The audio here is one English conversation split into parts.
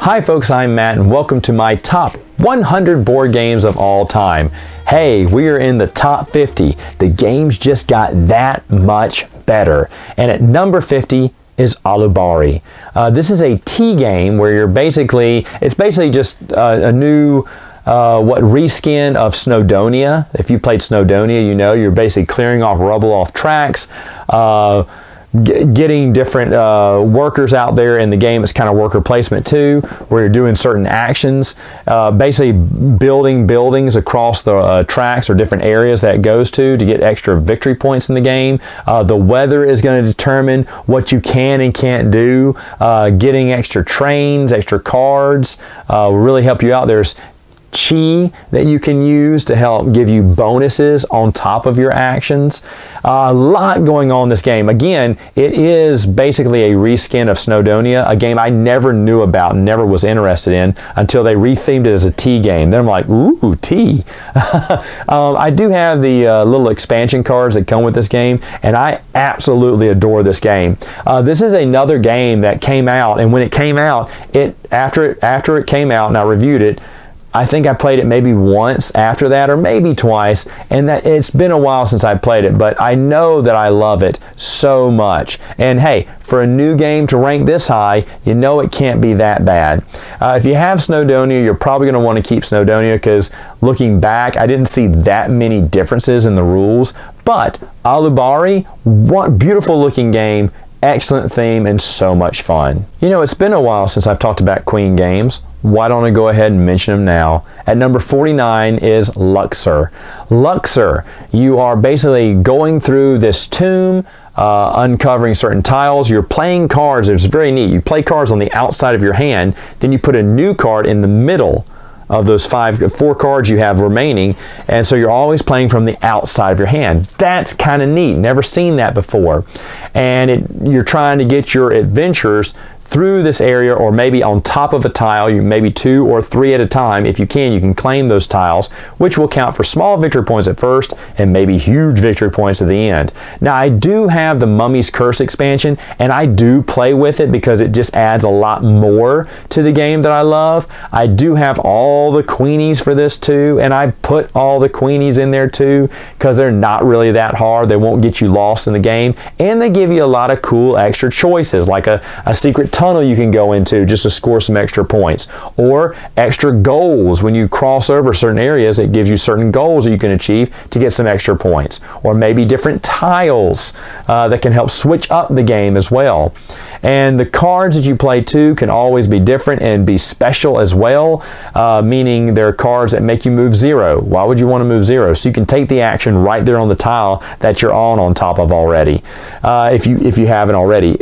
Hi folks, I'm Matt and welcome to my top 100 board games of all time. Hey, we are in the top 50. The games just got that much better. And at number 50 is Alubari. This is a tea game where it's basically just a new reskin of Snowdonia. If you played Snowdonia, you know you're basically clearing off rubble off tracks, getting different workers out there in the game. It's kind of worker placement too, where you're doing certain actions, basically building buildings across the tracks or different areas that it goes to get extra victory points in the game. The weather is going to determine what you can and can't do. Getting extra trains, extra cards will really help you out. There's chi that you can use to help give you bonuses on top of your actions. A lot going on in this game. Again, it is basically a reskin of Snowdonia, a game I never knew about, never was interested in until they rethemed it as a tea game. Then I'm like, ooh, tea. I do have the little expansion cards that come with this game, and I absolutely adore this game. This is another game that came out, and when it came out, after it came out and I reviewed it, I think I played it maybe once after that, or maybe twice, and that it's been a while since I played it, but I know that I love it so much. And hey, for a new game to rank this high, you know it can't be that bad. If you have Snowdonia, you're probably going to want to keep Snowdonia because looking back, I didn't see that many differences in the rules. But Alubari, what beautiful looking game, excellent theme, and so much fun. You know, it's been a while since I've talked about Queen games. Why don't I go ahead and mention them now? At number 49 is Luxor. Luxor, you are basically going through this tomb, uncovering certain tiles. You're playing cards. It's very neat. You play cards on the outside of your hand, then you put a new card in the middle of those four cards you have remaining, and so you're always playing from the outside of your hand. That's kind of neat. Never seen that before. And you're trying to get your adventurers through this area, or maybe on top of a tile, maybe 2 or 3 at a time. If you can claim those tiles, which will count for small victory points at first and maybe huge victory points at the end. Now, I do have the Mummy's Curse expansion, and I do play with it because it just adds a lot more to the game that I love. I do have all the Queenies for this too, and I put all the Queenies in there too because they're not really that hard. They won't get you lost in the game, and they give you a lot of cool extra choices, like a secret tunnel you can go into just to score some extra points, or extra goals. When you cross over certain areas, it gives you certain goals that you can achieve to get some extra points, or maybe different tiles that can help switch up the game as well. And the cards that you play too can always be different and be special as well, meaning there are cards that make you move 0. Why would you want to move 0? So you can take the action right there on the tile that you're on top of already, if you haven't already.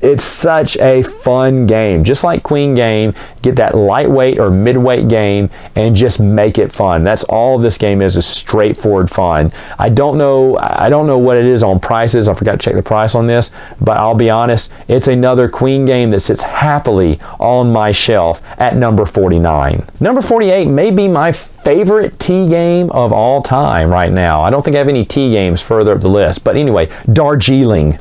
It's such a fun game. Just like Queen game, get that lightweight or midweight game and just make it fun. That's all this game is straightforward fun. I don't know what it is on prices. I forgot to check the price on this, but I'll be honest, it's another Queen game that sits happily on my shelf at number 49. Number 48 may be my favorite tea game of all time right now. I don't think I have any tea games further up the list, but anyway, Darjeeling.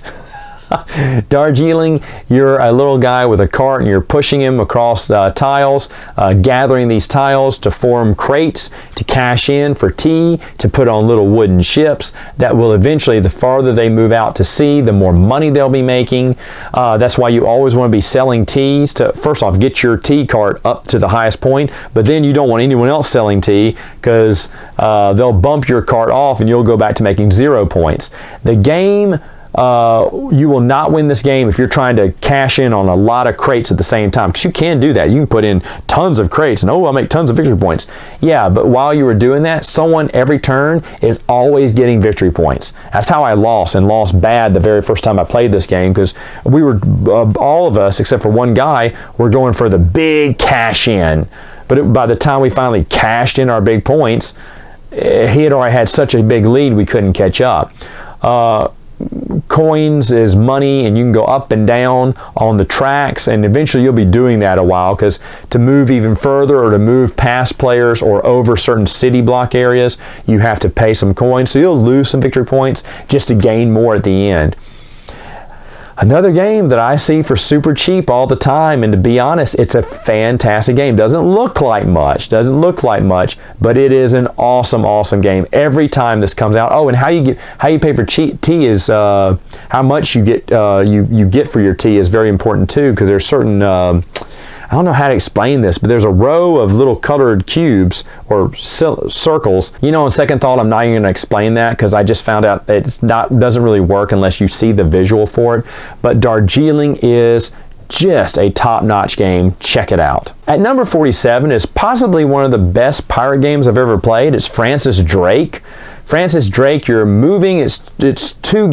Darjeeling, you're a little guy with a cart and you're pushing him across tiles, gathering these tiles to form crates to cash in for tea, to put on little wooden ships that will eventually, the farther they move out to sea, the more money they'll be making. That's why you always want to be selling teas to, first off, get your tea cart up to the highest point, but then you don't want anyone else selling tea because they'll bump your cart off and you'll go back to making 0 points. The game, you will not win this game if you're trying to cash in on a lot of crates at the same time, because you can do that. You can put in tons of crates and I'll make tons of victory points. Yeah, but while you were doing that, someone every turn is always getting victory points. That's how I lost, and lost bad the very first time I played this game, because we were, all of us except for one guy, were going for the big cash in. But by the time we finally cashed in our big points, he had already had such a big lead we couldn't catch up. Coins is money, and you can go up and down on the tracks, and eventually you'll be doing that a while, because to move even further or to move past players or over certain city block areas, you have to pay some coins, so you'll lose some victory points just to gain more at the end. Another game that I see for super cheap all the time, and to be honest, it's a fantastic game. Doesn't look like much, but it is an awesome, awesome game every time this comes out. Oh, and how you pay for tea is how much you get you get for your tea is very important too, because there's certain I don't know how to explain this, but there's a row of little colored cubes or circles. You know, on second thought, I'm not even going to explain that because I just found out that doesn't really work unless you see the visual for it. But Darjeeling is just a top-notch game. Check it out. At number 47 is possibly one of the best pirate games I've ever played. It's Francis Drake. Francis Drake, you're moving, it's two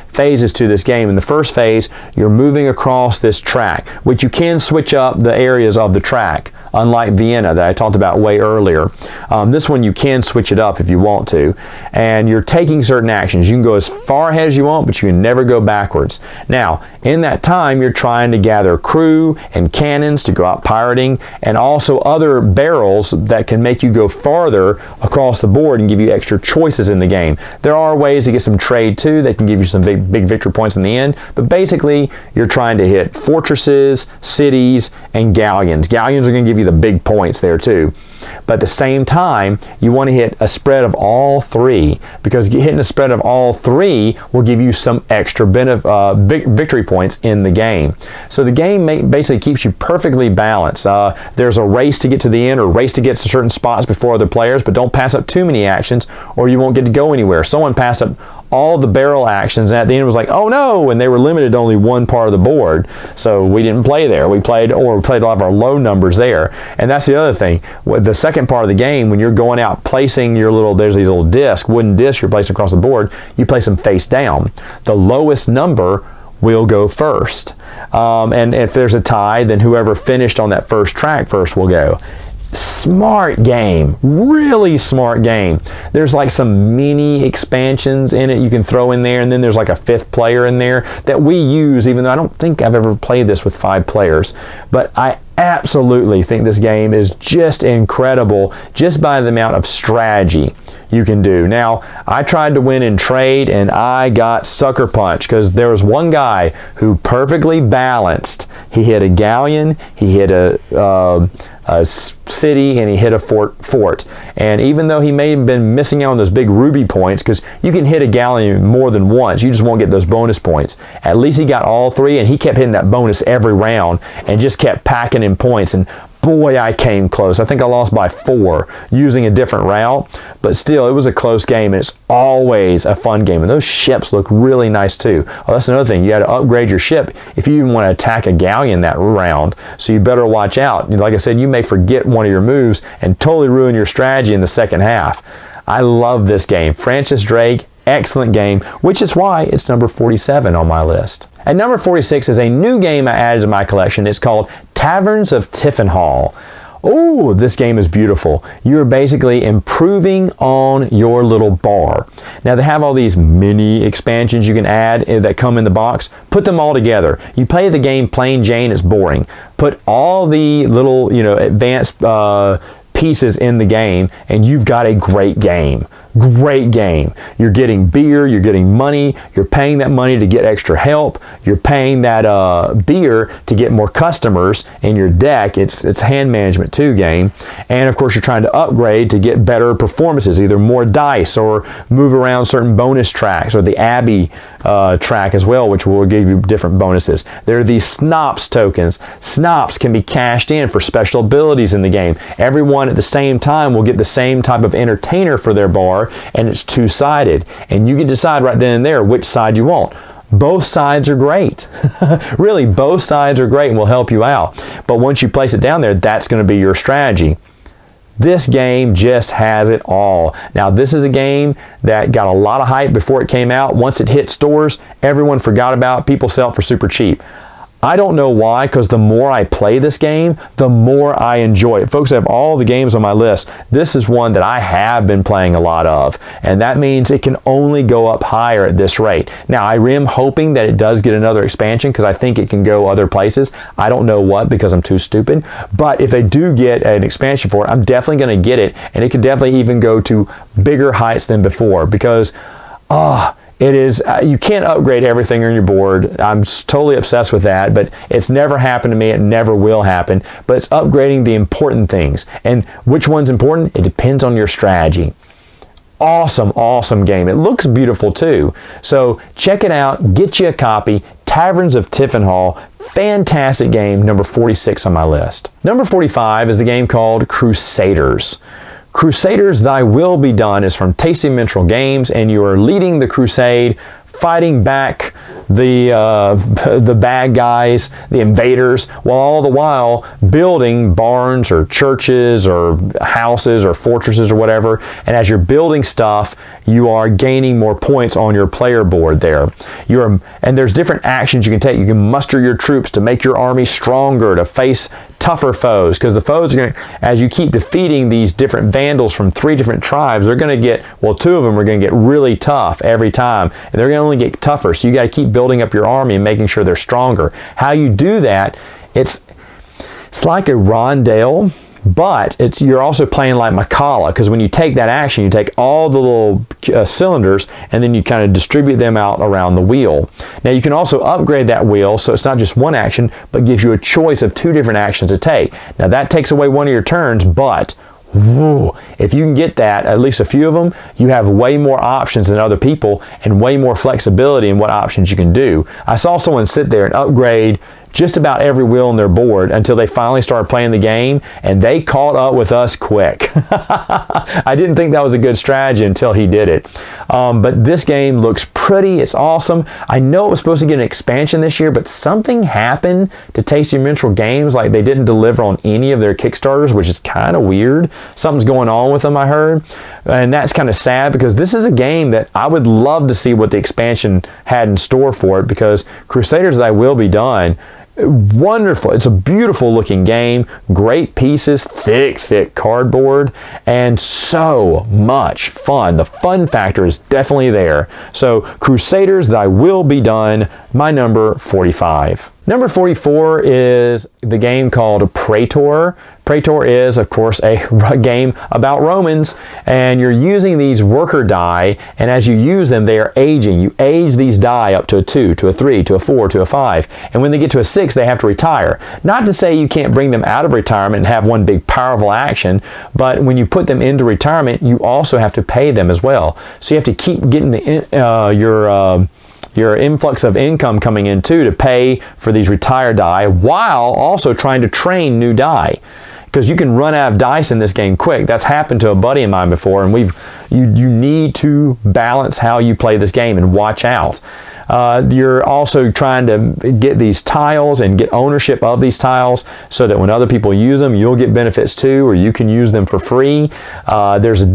phases to this game. In the first phase, you're moving across this track, which you can switch up the areas of the track, unlike Vienna that I talked about way earlier. This one you can switch it up if you want to, and you're taking certain actions. You can go as far ahead as you want, but you can never go backwards. Now, in that time, you're trying to gather crew and cannons to go out pirating, and also other barrels that can make you go farther across the board and give you extra choices in the game. There are ways to get some trade too that can give you some big victory points in the end, but basically you're trying to hit fortresses, cities, and galleons. Galleons are going to give you the big points there too. But at the same time, you want to hit a spread of all three, because hitting a spread of all three will give you some extra victory points in the game. So the game basically keeps you perfectly balanced. There's a race to get to the end, or a race to get to certain spots before other players, but don't pass up too many actions or you won't get to go anywhere. Someone passed up all the barrel actions, and at the end it was like, oh no, and they were limited to only one part of the board, so we didn't play there. We played a lot of our low numbers there. And that's the other thing. The second part of the game, when you're going out placing your there's these little wooden discs you're placing across the board, you place them face down. The lowest number will go first, and if there's a tie, then whoever finished on that first track first will go. Smart game, really smart game. There's like some mini expansions in it you can throw in there, and then there's like a fifth player in there that we use, even though I don't think I've ever played this with 5 players. But I absolutely think this game is just incredible, just by the amount of strategy you can do. Now, I tried to win in trade and I got sucker punched because there was one guy who perfectly balanced. He hit a galleon, he hit a city, and he hit a fort. And even though he may have been missing out on those big ruby points, because you can hit a galleon more than once, you just won't get those bonus points. At least he got all 3, and he kept hitting that bonus every round and just kept packing in points. And boy, I came close. I think I lost by 4 using a different route, but still, it was a close game, and it's always a fun game. And those ships look really nice too. Oh, that's another thing. You got to upgrade your ship if you even want to attack a galleon that round, so you better watch out. Like I said, you may forget one of your moves and totally ruin your strategy in the second half. I love this game. Francis Drake, excellent game, which is why it's number 47 on my list. At number 46 is a new game I added to my collection. It's called Taverns of Tiefenthal. Oh, this game is beautiful. You're basically improving on your little bar. Now, they have all these mini expansions you can add that come in the box. Put them all together. You play the game plain Jane, it's boring. Put all the little, advanced pieces in the game, and you've got a great game. Great game. You're getting beer, you're getting money, you're paying that money to get extra help, you're paying that beer to get more customers in your deck. It's hand management too game. And of course, you're trying to upgrade to get better performances, either more dice or move around certain bonus tracks, or the Abbey track as well, which will give you different bonuses. There are these Snops tokens. Snops can be cashed in for special abilities in the game. Everyone at the same time will get the same type of entertainer for their bar, and it's 2-sided, and you can decide right then and there which side you want. Both sides are great. Really, both sides are great and will help you out. But once you place it down there, that's going to be your strategy. This game just has it all. Now, this is a game that got a lot of hype before it came out. Once it hit stores, everyone forgot about it. People sell it for super cheap. I don't know why, because the more I play this game, the more I enjoy it. Folks, I have all the games on my list. This is one that I have been playing a lot of, and that means it can only go up higher at this rate. Now, I am hoping that it does get another expansion, because I think it can go other places. I don't know what, because I'm too stupid, but if they do get an expansion for it, I'm definitely going to get it, and it could definitely even go to bigger heights than before, because It is, you can't upgrade everything on your board. I'm totally obsessed with that, but it's never happened to me. It never will happen. But it's upgrading the important things. And which one's important? It depends on your strategy. Awesome, awesome game. It looks beautiful too. So check it out. Get you a copy. Taverns of Tiefenthal. Fantastic game. Number 46 on my list. Number 45 is the game called Crusaders. Crusaders, Thy Will Be Done is from Tasty Minstrel Games, and you are leading the crusade, fighting back the bad guys, the invaders, while all the while building barns or churches or houses or fortresses or whatever. And as you're building stuff, you are gaining more points on your player board there. And there's different actions you can take. You can muster your troops to make your army stronger, to face tougher foes, because the foes are going to, as you keep defeating these different vandals from 3 different tribes, they're going to get, well, 2 of them are going to get really tough every time, and they're going to only get tougher. So you got to keep building up your army and making sure they're stronger. How you do that, it's like a rondel, but you're also playing like Macala, because when you take that action, you take all the little cylinders and then you kind of distribute them out around the wheel. Now you can also upgrade that wheel so it's not just one action, but gives you a choice of 2 different actions to take. Now that takes away one of your turns, but woo, if you can get that, at least a few of them, you have way more options than other people and way more flexibility in what options you can do. I saw someone sit there and upgrade just about every wheel on their board until they finally started playing the game, and they caught up with us quick. I didn't think that was a good strategy until he did it. But this game looks pretty. It's awesome. I know it was supposed to get an expansion this year, but something happened to Tasty Minstrel Games, like they didn't deliver on any of their Kickstarters, which is kind of weird. Something's going on with them, I heard. And that's kind of sad, because this is a game that I would love to see what the expansion had in store for it, because Crusaders, Thy Will Be Done, wonderful. It's a beautiful looking game, great pieces, thick cardboard, and so much fun. The fun factor is definitely there. So Crusaders, Thy Will Be Done, my number 45. Number 44 is the game called Praetor. Praetor is, of course, a game about Romans, and you're using these worker die, and as you use them, they are aging. You age these die up to a 2, to a 3, to a 4, to a 5, and when they get to a 6, they have to retire. Not to say you can't bring them out of retirement and have one big powerful action, but when you put them into retirement, you also have to pay them as well. So you have to keep getting your influx of income coming in too to pay for these retired die, while also trying to train new die, because you can run out of dice in this game quick. That's happened to a buddy of mine before, and you need to balance how you play this game and watch out. You're also trying to get these tiles and get ownership of these tiles so that when other people use them, you'll get benefits too, or you can use them for free. There's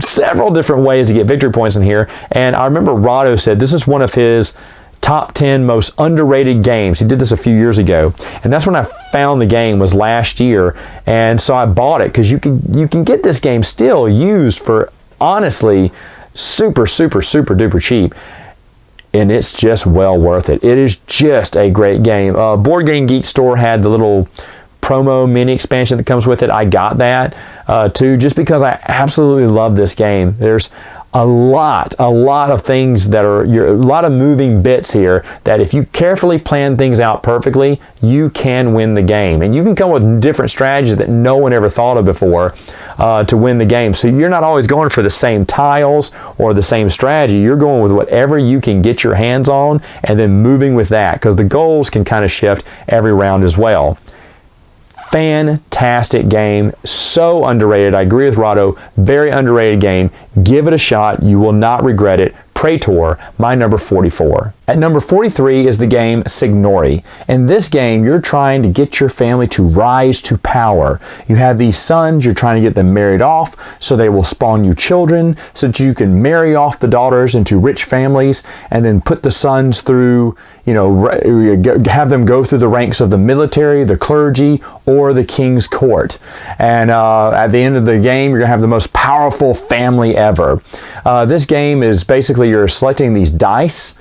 several different ways to get victory points in here, and I remember Rado said this is one of his top 10 most underrated games. He did this a few years ago, and that's when I found the game, was last year, and so I bought it, because you can get this game still used for, honestly, super duper cheap. And it's just well worth it. It is just a great game. Board Game Geek store had the little promo mini expansion that comes with it. I got that too, just because I absolutely love this game. There's a lot of things that are, a lot of moving bits here that if you carefully plan things out perfectly, you can win the game. And you can come with different strategies that no one ever thought of before to win the game. So you're not always going for the same tiles or the same strategy. You're going with whatever you can get your hands on and then moving with that, because the goals can kind of shift every round as well. Fantastic game, so underrated. I agree with Rado, very underrated game. Give it a shot, you will not regret it. Praetor, my number 44. At number 43 is the game Signorie. In this game, you're trying to get your family to rise to power. You have these sons, you're trying to get them married off so they will spawn you children, so that you can marry off the daughters into rich families and then put the sons through, have them go through the ranks of the military, the clergy, or the king's court. And at the end of the game, you're going to have the most powerful family ever. This game is basically you're selecting these dice,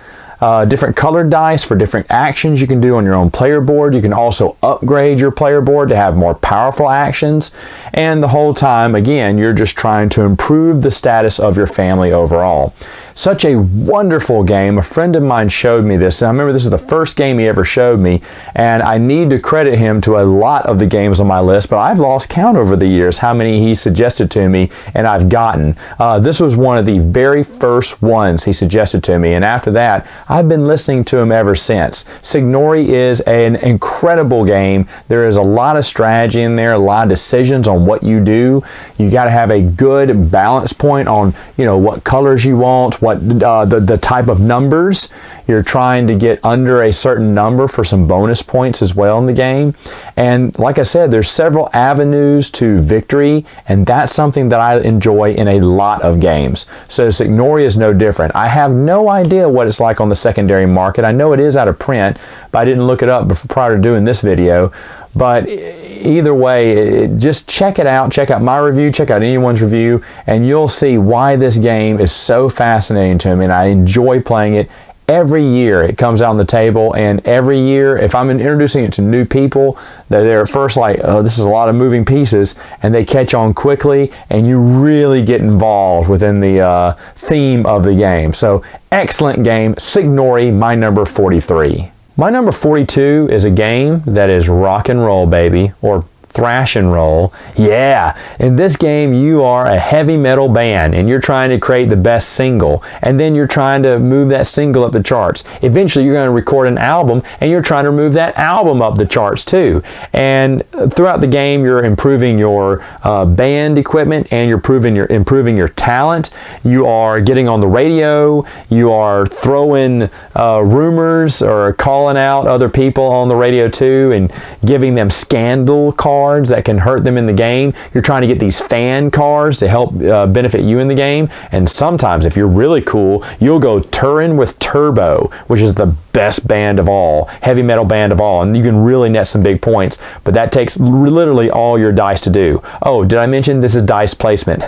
different colored dice for different actions you can do on your own player board. You can also upgrade your player board to have more powerful actions. And the whole time, again, you're just trying to improve the status of your family overall. Such a wonderful game. A friend of mine showed me this, and I remember this is the first game he ever showed me, and I need to credit him to a lot of the games on my list, but I've lost count over the years how many he suggested to me and I've gotten. This was one of the very first ones he suggested to me, and after that, I've been listening to him ever since. Signorie is an incredible game. There is a lot of strategy in there, a lot of decisions on what you do. You got to have a good balance point on, you know, what colors you want, what the type of numbers. You're trying to get under a certain number for some bonus points as well in the game. And like I said, there's several avenues to victory, and that's something that I enjoy in a lot of games. So Signorie is no different. I have no idea what it's like on the secondary market. I know it is out of print, but I didn't look it up prior to doing this video. But either way, just check it out. Check out my review, check out anyone's review, and you'll see why this game is so fascinating to me, and I enjoy playing it. Every year it comes out on the table, and every year if I'm introducing it to new people, they're at first like, oh, this is a lot of moving pieces, and they catch on quickly, and you really get involved within the theme of the game. So excellent game. Signorie, my number 43. My number 42 is a game that is rock and roll, baby, or Thrash N Roll. Yeah, in this game you are a heavy metal band and you're trying to create the best single, and then you're trying to move that single up the charts. Eventually you're going to record an album and you're trying to move that album up the charts too. And throughout the game you're improving your band equipment, and you're improving your talent. You are getting on the radio, you are throwing rumors or calling out other people on the radio too, and giving them scandal cards that can hurt them in the game. You're trying to get these fan cards to help benefit you in the game. And sometimes, if you're really cool, you'll go Turin with Turbo, which is the best band of all, heavy metal band of all, and you can really net some big points, but that takes literally all your dice to do. Oh, did I mention this is dice placement,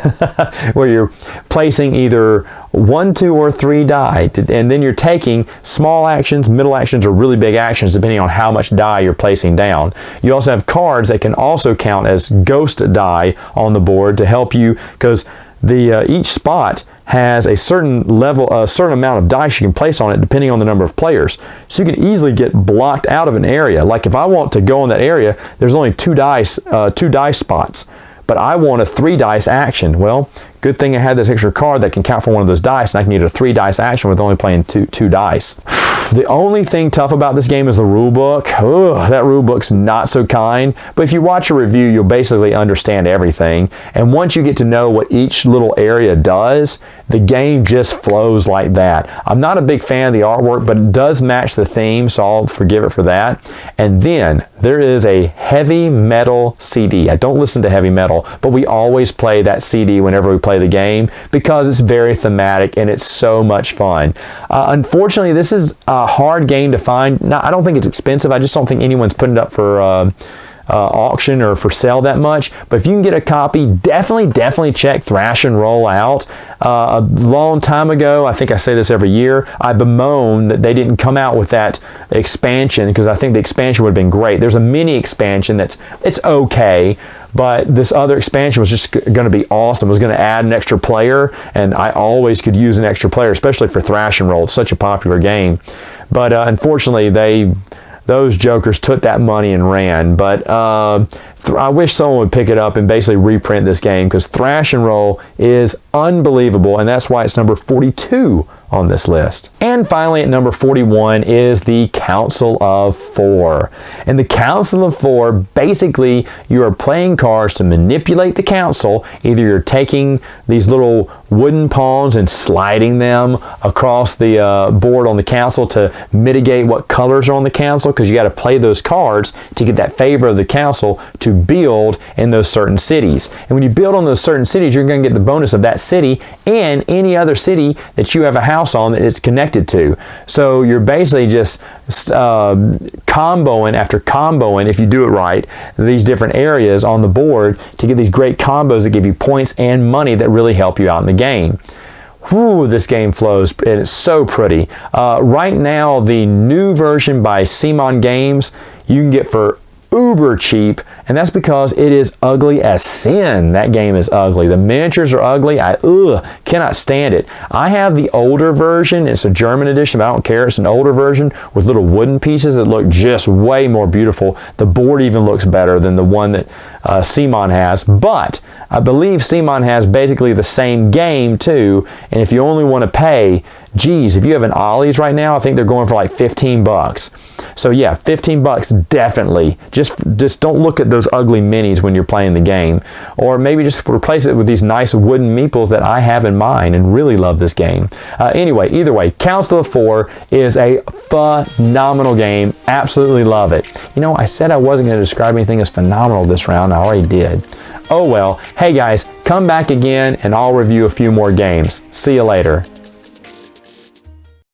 where you're placing either 1, 2, or 3 die, and then you're taking small actions, middle actions, or really big actions depending on how much die you're placing down. You also have cards that can also count as ghost die on the board to help you, because each spot has a certain level, a certain amount of dice you can place on it depending on the number of players. So you can easily get blocked out of an area. Like if I want to go in that area, there's only 2 dice spots, but I want a 3 dice action. Well, good thing I had this extra card that can count for one of those dice, and I can get a 3 dice action with only playing two dice. The only thing tough about this game is the rule book. Ugh, that rule book's not so kind, but if you watch a review, you'll basically understand everything. And once you get to know what each little area does, the game just flows like that. I'm not a big fan of the artwork, but it does match the theme, so I'll forgive it for that. And then there is a heavy metal CD. I don't listen to heavy metal, but we always play that CD whenever we play the game because it's very thematic and it's so much fun. Unfortunately, this is a hard game to find. Now, I don't think it's expensive. I just don't think anyone's putting it up for auction or for sale that much. But if you can get a copy, definitely check Thrash N Roll out. A long time ago, I think I say this every year, I bemoan that they didn't come out with that expansion, because I think the expansion would have been great. There's a mini expansion it's okay, but this other expansion was just going to be awesome. It was going to add an extra player, and I always could use an extra player, especially for Thrash N Roll. It's such a popular game. But unfortunately, those jokers took that money and ran. But I wish someone would pick it up and basically reprint this game, because Thrash N Roll is unbelievable, and that's why it's number 42 on this list. And finally, at number 41 is the Council of Four. And the Council of Four, basically, you are playing cards to manipulate the council. Either you're taking these little wooden pawns and sliding them across the board on the council to mitigate what colors are on the council, because you got to play those cards to get that favor of the council to build in those certain cities. And when you build on those certain cities, you're going to get the bonus of that city and any other city that you have a house on that it's connected to. So you're basically just comboing after comboing, if you do it right, these different areas on the board to get these great combos that give you points and money that really help you out in the game. Whew, this game flows, and it's so pretty. Right now, the new version by Simon Games, you can get for uber cheap and that's because it is ugly as sin. That game is ugly. The miniatures are ugly. I cannot stand it. I have the older version. It's a German edition, but I don't care. It's an older version with little wooden pieces that look just way more beautiful. The board even looks better than the one that Simon has, but I believe Simon has basically the same game too, and if you only want to pay, geez, if you have an Ollie's right now, I think they're going for like 15 bucks. So yeah, 15 bucks definitely. Just don't look at those ugly minis when you're playing the game. Or maybe just replace it with these nice wooden meeples that I have in mine and really love this game. Anyway, either way, Council of Four is a phenomenal game. Absolutely love it. You know, I said I wasn't going to describe anything as phenomenal this round. I already did. Oh well. Hey guys, come back again and I'll review a few more games. See you later.